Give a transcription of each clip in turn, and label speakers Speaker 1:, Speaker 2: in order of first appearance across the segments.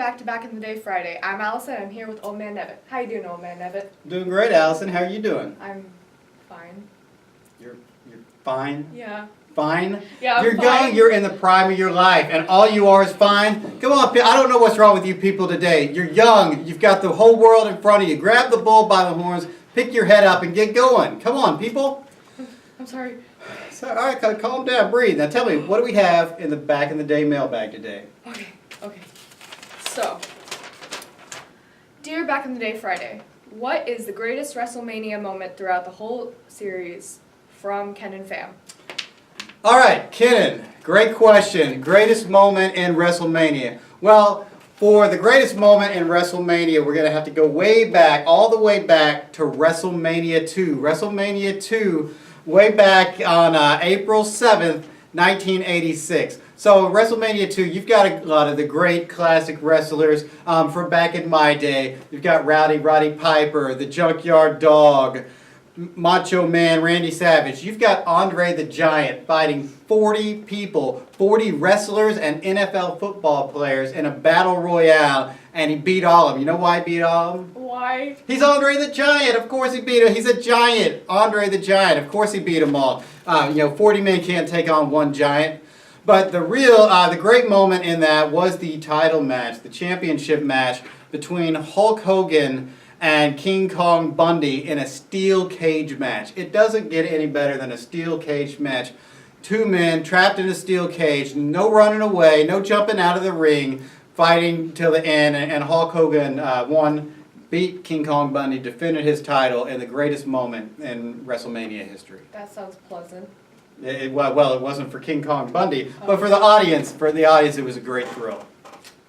Speaker 1: back to Back in the Day Friday. I'm Allison, I'm here with Old Man Nevitt. How you doing, Old Man Nevitt?
Speaker 2: Doing great, Allison. How are you doing?
Speaker 1: I'm fine.
Speaker 2: You're fine?
Speaker 1: Yeah.
Speaker 2: Fine?
Speaker 1: Yeah, I'm
Speaker 2: You're
Speaker 1: fine.
Speaker 2: young, you're in the prime of your life, and all you are is fine? Come on, I don't know what's wrong with you people today. You're young, you've got the whole world in front of you. Grab the bull by the horns, pick your head up, and get going. Come on, people.
Speaker 1: I'm sorry.
Speaker 2: So, all right, calm down, breathe. Now tell me, what do we have in the Back in the Day mailbag today?
Speaker 1: Okay. So, dear Back in the Day Friday, what is the greatest WrestleMania moment throughout the whole series from Ken and Fam?
Speaker 2: All right, Kenan, great question. Greatest moment in WrestleMania. Well, for the greatest moment in WrestleMania, we're going to have to go way back, all the way back to WrestleMania 2. WrestleMania 2, way back on April 7th, 1986. So WrestleMania 2, you've got a lot of the great classic wrestlers from back in my day. You've got Roddy Piper, the Junkyard Dog, Macho Man Randy Savage. You've got Andre the Giant fighting 40 people, 40 wrestlers and NFL football players in a battle royale, and he beat all of them. You know why he beat all of them?
Speaker 1: Why?
Speaker 2: He's Andre the Giant. Of course he beat him. He's a giant. Andre the Giant. Of course he beat them all. 40 men can't take on one giant. But the great moment in that was the title match, the championship match between Hulk Hogan and King Kong Bundy in a steel cage match. It doesn't get any better than a steel cage match. Two men trapped in a steel cage, no running away, no jumping out of the ring, fighting till the end, and Hulk Hogan won, beat King Kong Bundy, defended his title in the greatest moment in WrestleMania history.
Speaker 1: That sounds pleasant.
Speaker 2: Well, it wasn't for King Kong Bundy, but for the audience, it was a great thrill.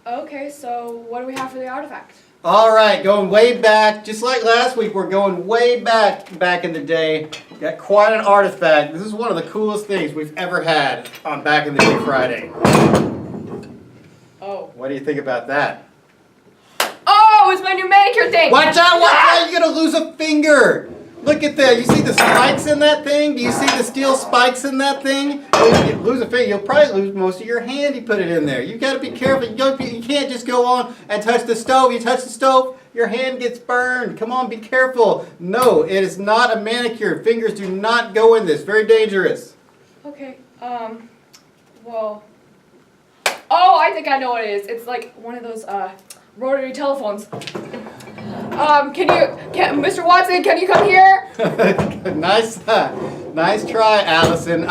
Speaker 1: Okay, so what do we have for the artifact?
Speaker 2: All right, going way back, just like last week, we're going way back in the day. Got quite an artifact. This is one of the coolest things we've ever had on Back in the Day Friday.
Speaker 1: Oh.
Speaker 2: What do you think about that?
Speaker 1: Oh, it's my new manicure thing!
Speaker 2: Watch out, you're going to lose a finger! Look at that. You see the spikes in that thing? Do you see the steel spikes in that thing? If you lose a finger, you'll probably lose most of your hand you put it in there. You've got to be careful. You can't just go on and touch the stove. You touch the stove, your hand gets burned. Come on, be careful. No, it is not a manicure. Fingers do not go in this. Very dangerous.
Speaker 1: Okay, well... Oh, I think I know what it is. It's like one of those, rotary telephones. Mr. Watson, can you come here?
Speaker 2: Nice try, Allison.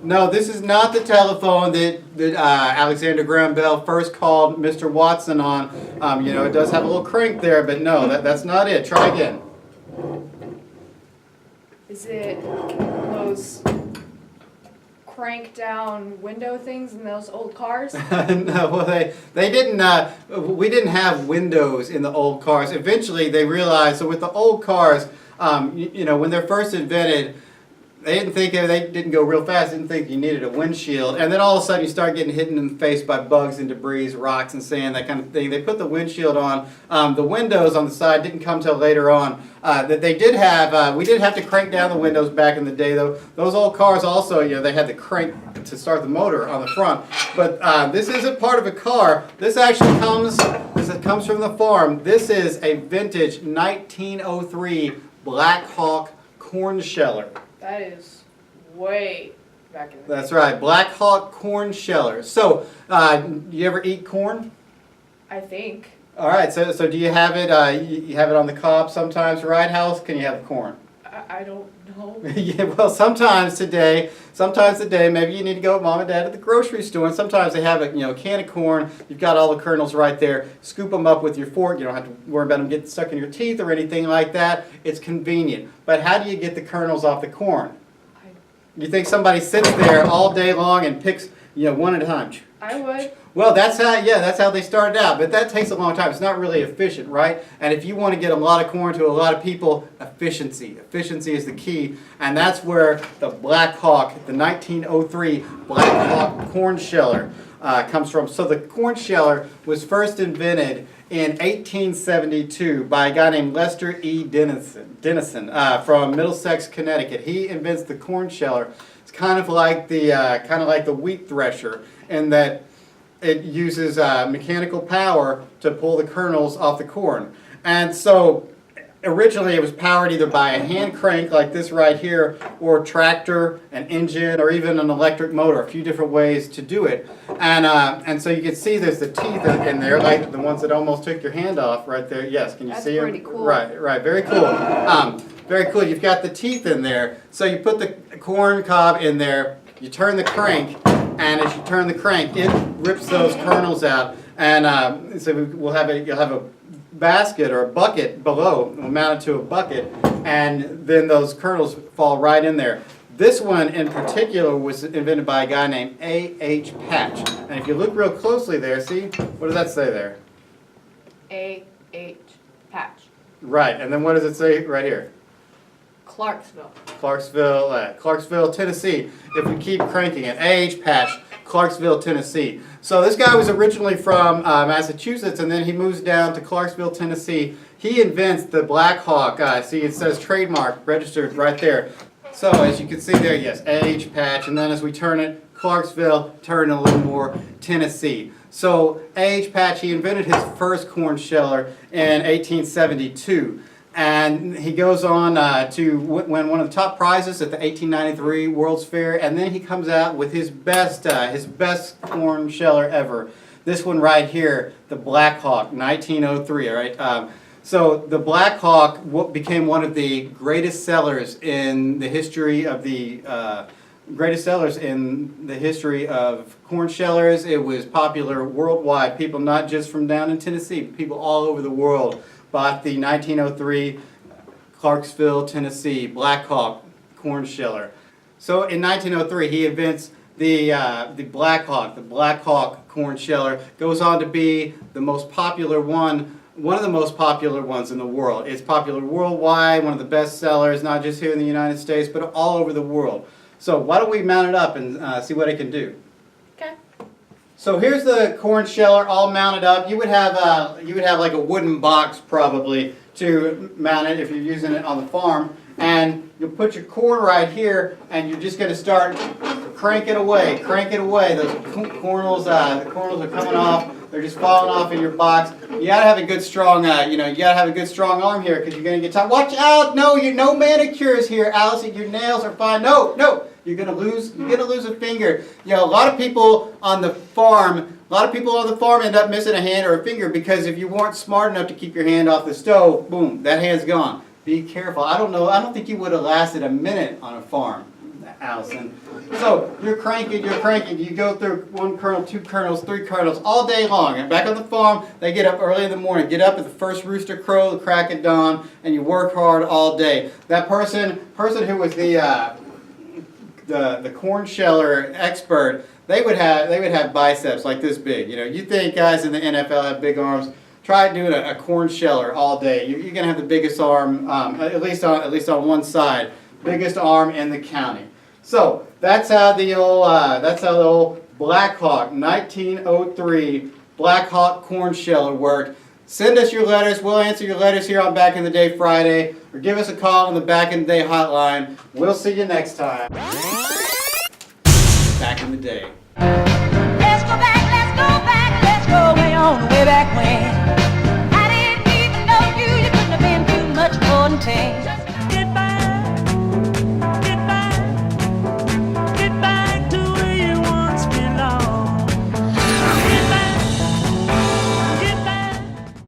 Speaker 2: No, this is not the telephone that Alexander Graham Bell first called Mr. Watson on. It does have a little crank there, but no, that's not it. Try again.
Speaker 1: Is it those crank down window things in those old cars?
Speaker 2: No, well, they didn't. We didn't have windows in the old cars. Eventually, they realized. So with the old cars, when they're first invented, they didn't go real fast. Didn't think you needed a windshield, and then all of a sudden you start getting hit in the face by bugs and debris, rocks and sand, that kind of thing. They put the windshield on. The windows on the side didn't come till later on. That they did have. We did have to crank down the windows back in the day, though. Those old cars also, they had the crank to start the motor on the front. But this isn't part of a car. This actually comes from the farm. This is a vintage 1903 Black Hawk corn sheller.
Speaker 1: That is way back in the day.
Speaker 2: That's right, Black Hawk corn sheller. So, you ever eat corn?
Speaker 1: I think.
Speaker 2: All right, so do you have it, you have it on the cob sometimes, right? How else can you have corn?
Speaker 1: I don't know.
Speaker 2: Yeah, well, sometimes today, maybe you need to go with Mom and Dad at the grocery store, and sometimes they have a can of corn. You've got all the kernels right there. Scoop them up with your fork. You don't have to worry about them getting stuck in your teeth or anything like that. It's convenient. But how do you get the kernels off the corn? You think somebody sits there all day long and picks, one at a time?
Speaker 1: I would.
Speaker 2: Well, that's how they started out, but that takes a long time. It's not really efficient, right? And if you want to get a lot of corn to a lot of people, efficiency is the key, and that's where the Black Hawk, the 1903 Black Hawk corn sheller comes from. So the corn sheller was first invented in 1872 by a guy named Lester E. Dennison from Middlesex, Connecticut. He invents the corn sheller. It's kind of like the wheat thresher, in that it uses mechanical power to pull the kernels off the corn. And so originally it was powered either by a hand crank like this right here, or a tractor, an engine, or even an electric motor, a few different ways to do it. And so you can see there's the teeth in there, like the ones that almost took your hand off right there. Yes, can you see them?
Speaker 1: That's pretty cool.
Speaker 2: Right, very cool. Very cool. You've got the teeth in there. So you put the corn cob in there, you turn the crank, and as you turn the crank, it rips those kernels out. And so you'll have a basket or a bucket below, mounted to a bucket, and then those kernels fall right in there. This one in particular was invented by a guy named A.H. Patch. And if you look real closely there, see, what does that say there?
Speaker 1: A.H. Patch.
Speaker 2: Right, and then what does it say right here?
Speaker 1: Clarksville.
Speaker 2: Clarksville, Tennessee. If we keep cranking it, A.H. Patch, Clarksville, Tennessee. So this guy was originally from Massachusetts, and then he moves down to Clarksville, Tennessee. He invents the Black Hawk. See, it says trademark registered right there. So as you can see there, yes, A.H. Patch, and then as we turn it, Clarksville, turn a little more, Tennessee. So A.H. Patch, he invented his first corn sheller in 1872. And he goes on to win one of the top prizes at the 1893 World's Fair, and then he comes out with his best corn sheller ever. This one right here, the Black Hawk, 1903. All right. So the Black Hawk became one of the greatest sellers in the history of corn shellers. It was popular worldwide. People not just from down in Tennessee, but people all over the world bought the 1903 Clarksville, Tennessee Black Hawk corn sheller. So in 1903 he invents the Black Hawk corn sheller. Goes on to be the most popular one of the most popular ones in the world. It's popular worldwide, one of the best sellers, not just here in the United States, but all over the world. So why don't we mount it up and see what it can do?
Speaker 1: Okay.
Speaker 2: So here's the corn sheller all mounted up. You would have like a wooden box probably to mount it if you're using it on the farm. And you'll put your corn right here, and you're just going to start crank it away. Those kernels, the kernels are coming off. They're just falling off in your box. You gotta have a good strong, you gotta have a good strong arm here because you're gonna get tired. Watch out! No, no manicures here, Allison. Your nails are fine. No. You're gonna lose a finger. A lot of people on the farm end up missing a hand or a finger because if you weren't smart enough to keep your hand off the stove, boom, that hand's gone. Be careful. I don't think you would have lasted a minute on a farm, Allison. So you're cranking. You go through one kernel, two kernels, three kernels all day long. And back on the farm, they get up early in the morning. Get up at the first rooster crow, the crack of dawn, and you work hard all day. That person who was the corn sheller expert, they would have biceps like this big. You think guys in the NFL have big arms? Try doing a corn sheller all day. You're gonna have the biggest arm, at least on one side, biggest arm in the county. So that's how the old Black Hawk 1903 Black Hawk corn sheller worked. Send us your letters. We'll answer your letters here on Back in the Day Friday, or give us a call on the Back in the Day hotline. We'll see you next time. Back in the Day.